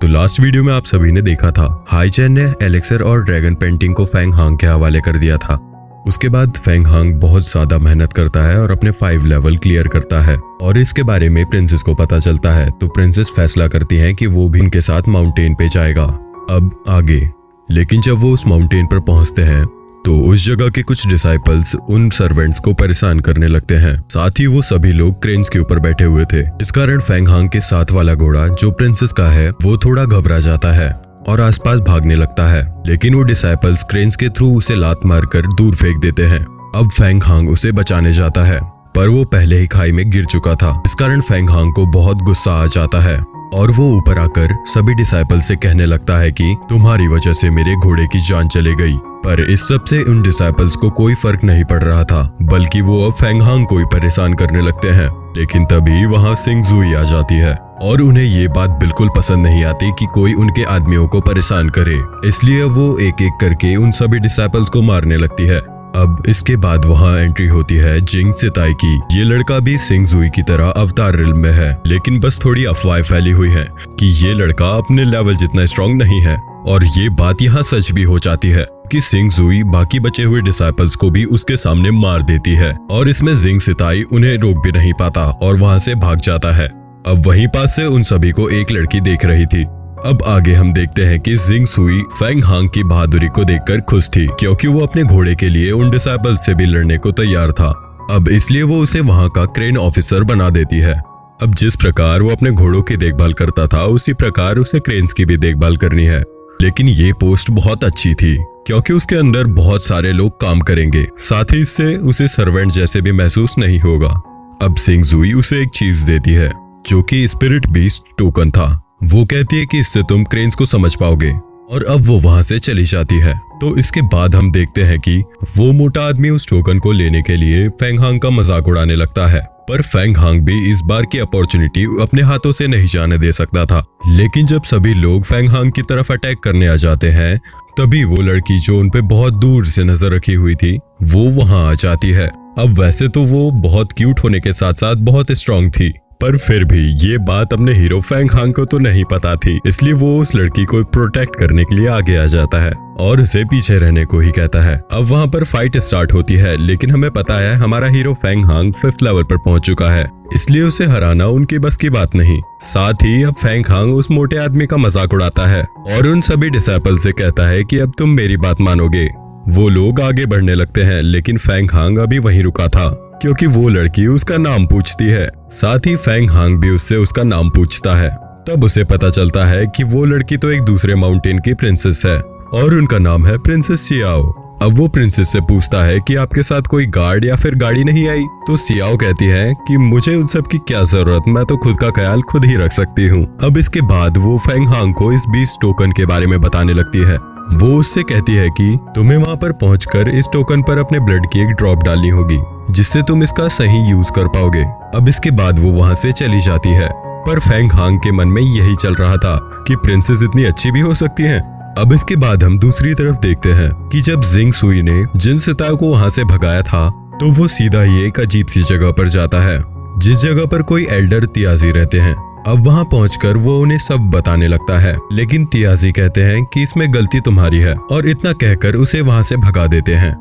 तो last video में आप सभी ने देखा था हाई चैन ने एलेक्सर और ड्रैगन पेंटिंग को फेंग हांग के हवाले कर दिया था। उसके बाद फेंग हांग बहुत ज्यादा मेहनत करता है और अपने 5 लेवल क्लियर करता है और इसके बारे में प्रिंसेस को पता चलता है तो प्रिंसेस फैसला करती है कि वो भी उनके साथ माउंटेन पे जाएगा। अब आगे लेकिन जब वो उस माउंटेन पर पहुंचते हैं तो उस जगह के कुछ डिसाइपल्स उन सर्वेंट्स को परेशान करने लगते हैं। साथ ही वो सभी लोग क्रेन्स के ऊपर बैठे हुए थे। इस कारण फेंग हांग के साथ वाला घोड़ा जो प्रिंसेस का है वो थोड़ा घबरा जाता है और आसपास भागने लगता है, लेकिन वो डिसाइपल्स क्रेन्स के थ्रू उसे लात मारकर दूर फेंक देते हैं। अब फेंग हांग उसे बचाने जाता है पर वो पहले ही खाई में गिर चुका था। इस कारण फेंग हांग को बहुत गुस्सा आ जाता है और वो ऊपर आकर सभी डिसाइपल से कहने लगता है कि तुम्हारी वजह से मेरे घोड़े की जान चली गई। पर इस सब से उन डिसाइपल्स को कोई फर्क नहीं पड़ रहा था, बल्कि वो अब फेंग हांग को ही परेशान करने लगते हैं। लेकिन तभी वहाँ सिंग जुई आ जाती है और उन्हें ये बात बिल्कुल पसंद नहीं आती कि कोई उनके आदमियों को परेशान करे, इसलिए वो एक एक करके उन सभी डिसाइपल्स को मारने लगती है। अब इसके बाद वहाँ एंट्री होती है जिंग सिताई की। ये लड़का भी सिंग जुई की तरह अवतार रिल्म में है, लेकिन बस थोड़ी अफवाहें फैली हुई हैं कि ये लड़का अपने लेवल जितना स्ट्रांग नहीं है। और ये बात यहाँ सच भी हो जाती है कि सिंग जुई बाकी बचे हुए डिसाइपल्स को भी उसके सामने मार देती है और इसमें जिंग सिताई उन्हें रोक भी नहीं पाता और वहाँ से भाग जाता है। अब वहीं पास से उन सभी को एक लड़की देख रही थी। अब आगे हम देखते हैं कि जिंग सुई फेंग हांग की बहादुरी को देखकर खुश थी, क्योंकि वो अपने घोड़े के लिए उन डिसाइपल से भी लड़ने को तैयार था। अब इसलिए वो उसे वहां का क्रेन ऑफिसर बना देती है। अब जिस प्रकार वो अपने घोड़ों की देखभाल करता था उसी प्रकार उसे क्रेन्स की भी देखभाल करनी है। लेकिन ये पोस्ट बहुत अच्छी थी क्योंकि उसके अंदर बहुत सारे लोग काम करेंगे, साथ ही इससे उसे सर्वेंट जैसे भी महसूस नहीं होगा। अब सिंग जुई उसे एक चीज देती है जो कि स्पिरिट बीस्ट टोकन था। वो कहती है कि इससे तुम क्रेन्स को समझ पाओगे और अब वो वहां से चली जाती है। तो इसके बाद हम देखते हैं कि वो मोटा आदमी उस टोकन को लेने के लिए फेंग हांग का मजाक उड़ाने लगता है, पर फेंग हांग भी इस बार की अपॉर्चुनिटी अपने हाथों से नहीं जाने दे सकता था। लेकिन जब सभी लोग फेंग हांग की तरफ अटैक करने आ जाते हैं तभी वो लड़की जो उन पे बहुत दूर से नजर रखी हुई थी वो वहां आ जाती है। अब वैसे तो वो बहुत क्यूट होने के साथ साथ बहुत स्ट्रांग थी, पर फिर भी ये बात अपने हीरो फेंग हांग को तो नहीं पता थी, इसलिए वो उस लड़की को प्रोटेक्ट करने के लिए आगे आ जाता है और उसे पीछे रहने को ही कहता है। अब वहाँ पर फाइट स्टार्ट होती है, लेकिन हमें पता है हमारा hero Feng Hong 5th level पर पहुंच चुका है, इसलिए उसे हराना उनकी बस की बात नहीं। साथ ही अब फेंग हांग उस मोटे आदमी का मजाक उड़ाता है और उन सभी डिसाइपल से कहता है कि अब तुम मेरी बात मानोगे। वो लोग आगे बढ़ने लगते हैं, लेकिन फेंग हांग अभी वहीं रुका था क्योंकि वो लड़की उसका नाम पूछती है। साथ ही फेंग हांग भी उससे उसका नाम पूछता है। तब उसे पता चलता है कि वो लड़की तो एक दूसरे माउंटेन की प्रिंसेस है और उनका नाम है प्रिंसेस सियाओ। अब वो प्रिंसेस से पूछता है कि आपके साथ कोई गार्ड या फिर गाड़ी नहीं आई, तो सियाओ कहती है कि मुझे उन सब की क्या जरूरत, मैं तो खुद का ख्याल खुद ही रख सकती हूँ। अब इसके बाद वो फेंग हांग को इस 20 टोकन के बारे में बताने लगती है। वो उससे कहती है कि तुम्हें वहाँ पर पहुंचकर इस टोकन पर अपने ब्लड की एक ड्रॉप डालनी होगी जिससे तुम इसका सही यूज कर पाओगे। अब इसके बाद वो वहाँ से चली जाती है, पर फेंग हांग के मन में यही चल रहा था कि प्रिंसेस इतनी अच्छी भी हो सकती हैं। अब इसके बाद हम दूसरी तरफ देखते हैं कि जब जिंग सुई ने जिन सिताओं को वहाँ से भगाया था तो वो सीधा ही एक अजीब सी जगह पर जाता है जिस जगह पर कोई एल्डर तियाजी रहते हैं। अब वहाँ पहुंचकर वो उन्हें सब बताने लगता है, लेकिन तियाजी कहते हैं कि इसमें गलती तुम्हारी है और इतना कहकर उसे वहाँ से भगा देते हैं।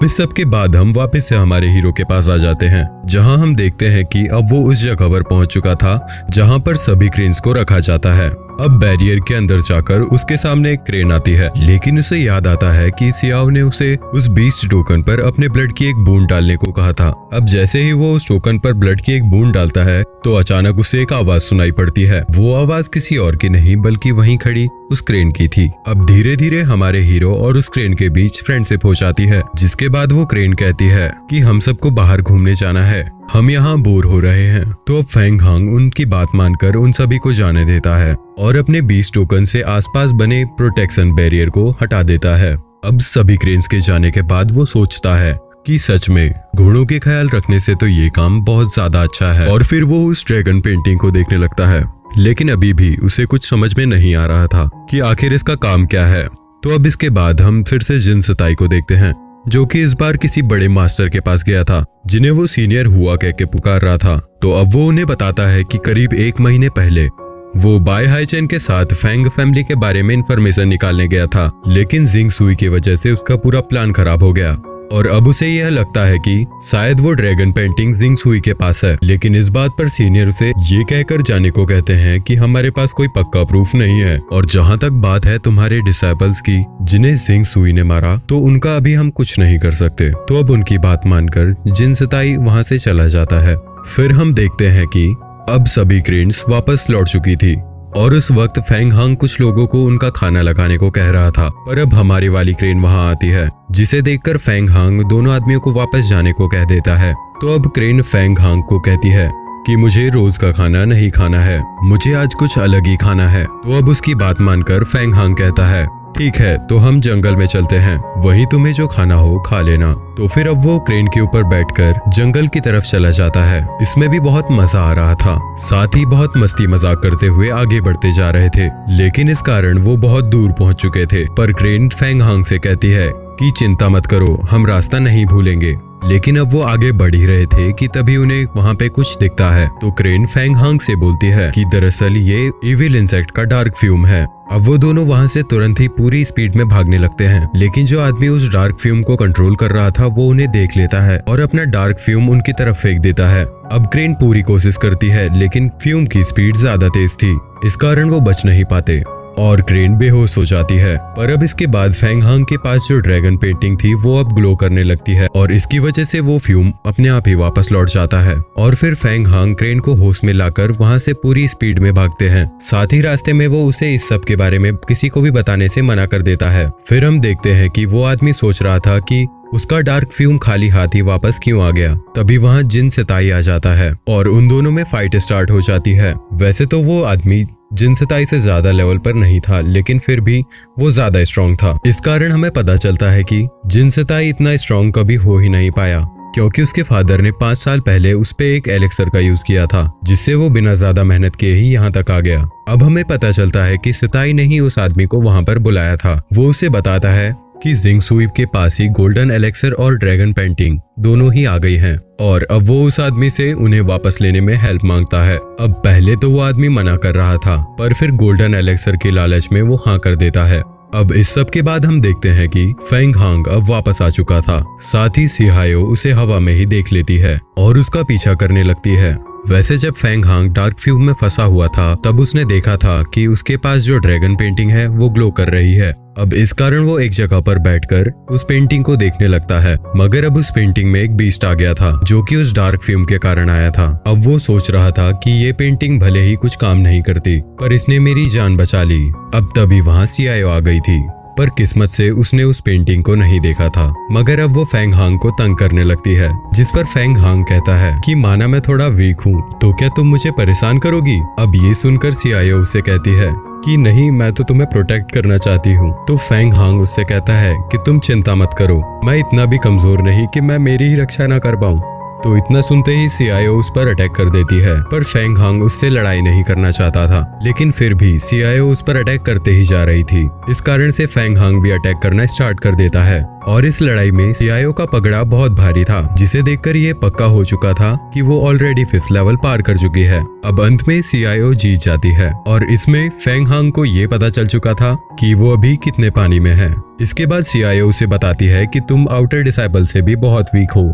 इस सब के बाद हम वापस से हमारे हीरो के पास आ जाते हैं, जहाँ हम देखते हैं कि अब वो उस जगह पर पहुंच चुका था जहाँ पर सभी क्रेन्स को रखा जाता है। अब बैरियर के अंदर जाकर उसके सामने एक क्रेन आती है, लेकिन उसे याद आता है कि सियाओ ने उसे उस 20 टोकन पर अपने ब्लड की एक बूंद डालने को कहा था। अब जैसे ही वो उस टोकन पर ब्लड की एक बूंद डालता है तो अचानक उसे एक आवाज सुनाई पड़ती है। वो आवाज किसी और की नहीं बल्कि वहीं खड़ी उस क्रेन की थी। अब धीरे धीरे हमारे हीरो और उस क्रेन के बीच फ्रेंडशिप हो जाती है, जिसके बाद वो क्रेन कहती है कि हम सबको बाहर घूमने जाना है, हम यहाँ बोर हो रहे हैं। तो अब फेंग हांग उनकी बात मानकर उन सभी को जाने देता है और अपने 20 टोकन से आसपास बने प्रोटेक्शन बैरियर को हटा देता है। अब सभी क्रेन्स के जाने के बाद वो सोचता है कि सच में घोड़ों के ख्याल रखने से तो ये काम बहुत ज्यादा अच्छा है, और फिर वो उस ड्रैगन पेंटिंग को देखने लगता है। लेकिन अभी भी उसे कुछ समझ में नहीं आ रहा था कि आखिर इसका काम क्या है। तो अब इसके बाद हम फिर से जिन सिताई को देखते हैं, जो कि इस बार किसी बड़े मास्टर के पास गया था जिन्हें वो सीनियर हुआ कह के पुकार रहा था। तो अब वो उन्हें बताता है कि करीब 1 महीने पहले वो बाय हाइचेन के साथ फैंग फैमिली के बारे में इंफॉर्मेशन निकालने गया था, लेकिन जिंग सुई की वजह से उसका पूरा प्लान खराब हो गया और अब उसे यह लगता है कि शायद वो ड्रैगन पेंटिंग जिंग सुई के पास है। लेकिन इस बात पर सीनियर उसे ये कहकर जाने को कहते हैं कि हमारे पास कोई पक्का प्रूफ नहीं है, और जहाँ तक बात है तुम्हारे डिसाइपल्स की जिन्हें जिंग सुई ने मारा, तो उनका अभी हम कुछ नहीं कर सकते। तो अब उनकी बात मानकर जिन सिताई वहाँ से चला जाता है। फिर हम देखते हैं कि अब सभी क्रेन्स वापस लौट चुकी थी और उस वक्त फैंग हांग कुछ लोगों को उनका खाना लगाने को कह रहा था, पर अब हमारी वाली क्रेन वहां आती है, जिसे देखकर फैंग हांग दोनों आदमियों को वापस जाने को कह देता है। तो अब क्रेन फैंग हांग को कहती है कि मुझे रोज का खाना नहीं खाना है, मुझे आज कुछ अलग ही खाना है। तो अब उसकी बात मानकर फैंग हांग कहता है ठीक है, तो हम जंगल में चलते हैं, वहीं तुम्हें जो खाना हो खा लेना। तो फिर अब वो क्रेन के ऊपर बैठकर जंगल की तरफ चला जाता है। इसमें भी बहुत मजा आ रहा था, साथ ही बहुत मस्ती मजाक करते हुए आगे बढ़ते जा रहे थे, लेकिन इस कारण वो बहुत दूर पहुंच चुके थे। पर क्रेन फैंग हांग से कहती है कि चिंता मत करो, हम रास्ता नहीं भूलेंगे। लेकिन अब वो आगे बढ़ ही रहे थे कि तभी उन्हें वहाँ पे कुछ दिखता है। तो क्रेन फैंग हांग से बोलती है कि दरअसल ये इविल इंसेक्ट का डार्क फ्यूम है। अब वो दोनों वहाँ से तुरंत ही पूरी स्पीड में भागने लगते हैं, लेकिन जो आदमी उस डार्क फ्यूम को कंट्रोल कर रहा था वो उन्हें देख लेता है और अपना डार्क फ्यूम उनकी तरफ फेंक देता है। अब क्रेन पूरी कोशिश करती है, लेकिन फ्यूम की स्पीड ज्यादा तेज थी, इस कारण वो बच नहीं पाते और क्रेन बेहोश हो जाती है। पर अब इसके बाद फैंग हांग के पास जो ड्रैगन पेंटिंग थी वो अब ग्लो करने लगती है और इसकी वजह से वो फ्यूम अपने आप ही वापस लौट जाता है। और फिर फैंग हांग क्रेन को होश में लाकर वहां से पूरी स्पीड में भागते हैं। साथ ही रास्ते में वो उसे इस सब के बारे में किसी को भी बताने से मना कर देता है। फिर हम देखते हैं कि वो आदमी सोच रहा था कि उसका डार्क फ्यूम खाली हाथ ही वापस क्यों आ गया। तभी वहाँ जिन सिताई आ जाता है और उन दोनों में फाइट स्टार्ट हो जाती है। वैसे तो वो आदमी जिन सिताई से ज्यादा लेवल पर नहीं था, लेकिन फिर भी वो ज्यादा स्ट्रॉन्ग था। इस कारण हमें पता चलता है कि जिन सिताई इतना स्ट्रॉन्ग कभी हो ही नहीं पाया, क्योंकि उसके फादर ने 5 साल पहले उस पे एक एलेक्सर का यूज किया था, जिससे वो बिना ज्यादा मेहनत किए ही यहाँ तक आ गया। अब हमें पता चलता है कि सिताई ने ही उस आदमी को वहाँ पर बुलाया था। वो उसे बताता है कि जिंग सुई के पास ही गोल्डन एलेक्सर और ड्रैगन पेंटिंग दोनों ही आ गई हैं और अब वो उस आदमी से उन्हें वापस लेने में हेल्प मांगता है। अब पहले तो वो आदमी मना कर रहा था, पर फिर गोल्डन एलेक्सर के लालच में वो हाँ कर देता है। अब इस सब के बाद हम देखते हैं कि फैंग हांग अब वापस आ चुका था। साथ ही सिहायो उसे हवा में ही देख लेती है और उसका पीछा करने लगती है। वैसे जब फैंग हांग डार्क फ्यूम में फंसा हुआ था तब उसने देखा था कि उसके पास जो ड्रैगन पेंटिंग है वो ग्लो कर रही है। अब इस कारण वो एक जगह पर बैठकर उस पेंटिंग को देखने लगता है, मगर अब उस पेंटिंग में एक बीस्ट आ गया था जो कि उस डार्क फ्यूम के कारण आया था। अब वो सोच रहा था कि ये पेंटिंग भले ही कुछ काम नहीं करती, पर इसने मेरी जान बचा ली। अब तभी वहाँ सियायो आ गई थी, पर किस्मत से उसने उस पेंटिंग को नहीं देखा था। मगर अब वो फैंग हांग को तंग करने लगती है, जिस पर फैंग हांग कहता है कि माना मैं थोड़ा वीक हूँ तो क्या तुम मुझे परेशान करोगी। अब ये सुनकर सियायो उससे कहती है कि नहीं, मैं तो तुम्हें प्रोटेक्ट करना चाहती हूँ। तो फैंग हांग उससे कहता है कि तुम चिंता मत करो, मैं इतना भी कमजोर नहीं कि मैं मेरी ही रक्षा ना कर पाऊँ। तो इतना सुनते ही सियायो उस पर अटैक कर देती है, पर फैंग हांग उससे लड़ाई नहीं करना चाहता था, लेकिन फिर भी सियायो उस पर अटैक करते ही जा रही थी। इस कारण से फैंग हांग भी अटैक करना स्टार्ट कर देता है और इस लड़ाई में सियायो का पगड़ा बहुत भारी था, जिसे देखकर ये पक्का हो चुका था कि वो ऑलरेडी 5th लेवल पार कर चुकी है। अब अंत में सियायो जीत जाती है और इसमें फैंग हांग को ये पता चल चुका था कि वो अभी कितने पानी में है। इसके बाद सियायो उसे बताती है कि तुम आउटर डिसाइपल से भी बहुत वीक हो।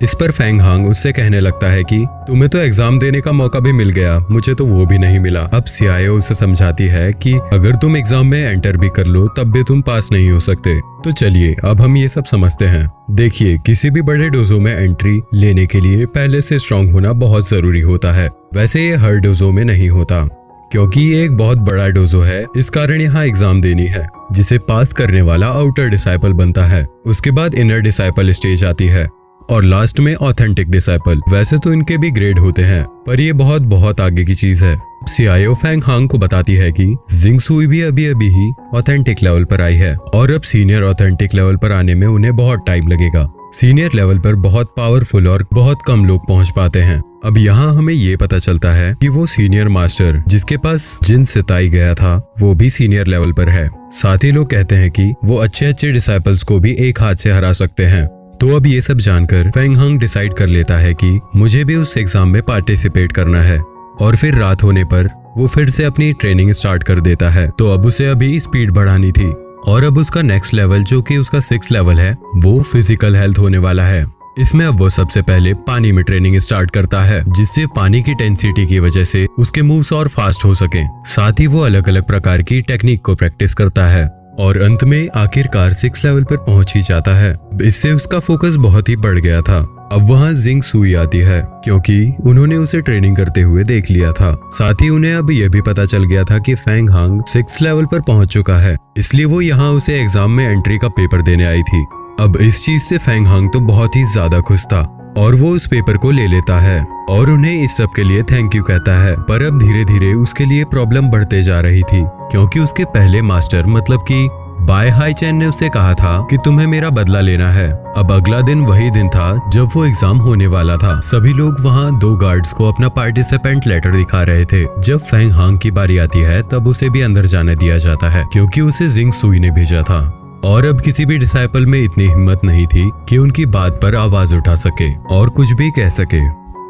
इस पर फैंग हांग उससे कहने लगता है कि तुम्हें तो एग्जाम देने का मौका भी मिल गया, मुझे तो वो भी नहीं मिला। अब सियायो उसे समझाती है कि अगर तुम एग्जाम में एंटर भी कर लो तब भी तुम पास नहीं हो सकते। तो चलिए अब हम ये सब समझते हैं। देखिए, किसी भी बड़े डोजो में एंट्री लेने के लिए पहले से स्ट्रांग होना बहुत जरूरी होता है। वैसे ये हर डोजो में नहीं होता, क्योंकि ये एक बहुत बड़ा डोजो है, इस कारण यहाँ एग्जाम देनी है, जिसे पास करने वाला आउटर डिसाइपल बनता है। उसके बाद इनर डिसाइपल स्टेज आती है और लास्ट में ऑथेंटिक डिसाइपल। वैसे तो इनके भी ग्रेड होते हैं, पर ये बहुत बहुत आगे की चीज है। सियायो फैंग हांग को बताती है कि जिंग सुई भी अभी ही ऑथेंटिक लेवल पर आई है और अब सीनियर ऑथेंटिक लेवल पर आने में उन्हें बहुत टाइम लगेगा। सीनियर लेवल पर बहुत पावरफुल और बहुत कम लोग पहुंच पाते हैं। अब यहाँ हमें ये पता चलता है कि वो सीनियर मास्टर जिसके पास जिन सिताई गया था वो भी सीनियर लेवल पर है। साथ ही लोग कहते हैं कि वो अच्छे डिसाइपल्स को भी एक हाथ से हरा सकते हैं। तो अब ये सब जानकर फैंग हांग डिसाइड कर लेता है कि मुझे भी उस एग्जाम में पार्टिसिपेट करना है। और फिर रात होने पर वो फिर से अपनी ट्रेनिंग स्टार्ट कर देता है। तो अब उसे अभी स्पीड बढ़ानी थी और अब उसका नेक्स्ट लेवल जो कि उसका 6 लेवल है वो फिजिकल हेल्थ होने वाला है। इसमें अब वो सबसे पहले पानी में ट्रेनिंग स्टार्ट करता है, जिससे पानी की टेंसिटी की वजह से उसके मूव्स और फास्ट हो सके। साथ ही वो अलग अलग प्रकार की टेक्निक को प्रैक्टिस करता है और अंत में आखिरकार 6 लेवल पर पहुंच ही जाता है। इससे उसका फोकस बहुत ही बढ़ गया था। अब वहाँ जिंग सुई आती है क्योंकि उन्होंने उसे ट्रेनिंग करते हुए देख लिया था। साथ ही उन्हें अब यह भी पता चल गया था कि फेंग हांग 6 लेवल पर पहुंच चुका है, इसलिए वो यहाँ उसे एग्जाम में एंट्री का पेपर देने आई थी। अब इस चीज से फेंग हांग तो बहुत ही ज्यादा खुश था और वो उस पेपर को ले लेता है और उन्हें इस सब के लिए थैंक यू कहता है। पर अब धीरे धीरे उसके लिए प्रॉब्लम बढ़ते जा रही थी क्योंकि उसके पहले मास्टर मतलब कि बाय हाई चैन ने उसे कहा था कि तुम्हें मेरा बदला लेना है। अब अगला दिन वही दिन था जब वो एग्जाम होने वाला था। सभी लोग वहाँ 2 गार्ड्स को अपना पार्टिसिपेंट लेटर दिखा रहे थे। जब फेंग हांग की बारी आती है तब उसे भी अंदर जाने दिया जाता है क्योंकि उसे जिंग सुई ने भेजा था। और अब किसी भी डिसाइपल में इतनी हिम्मत नहीं थी कि उनकी बात पर आवाज उठा सके और कुछ भी कह सके।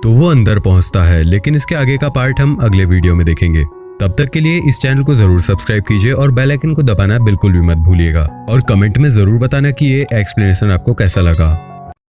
तो वो अंदर पहुंचता है, लेकिन इसके आगे का पार्ट हम अगले वीडियो में देखेंगे। तब तक के लिए इस चैनल को जरूर सब्सक्राइब कीजिए और बेल आइकन को दबाना बिल्कुल भी मत भूलिएगा और कमेंट में जरूर बताना कि ये एक्सप्लेनेशन आपको कैसा लगा।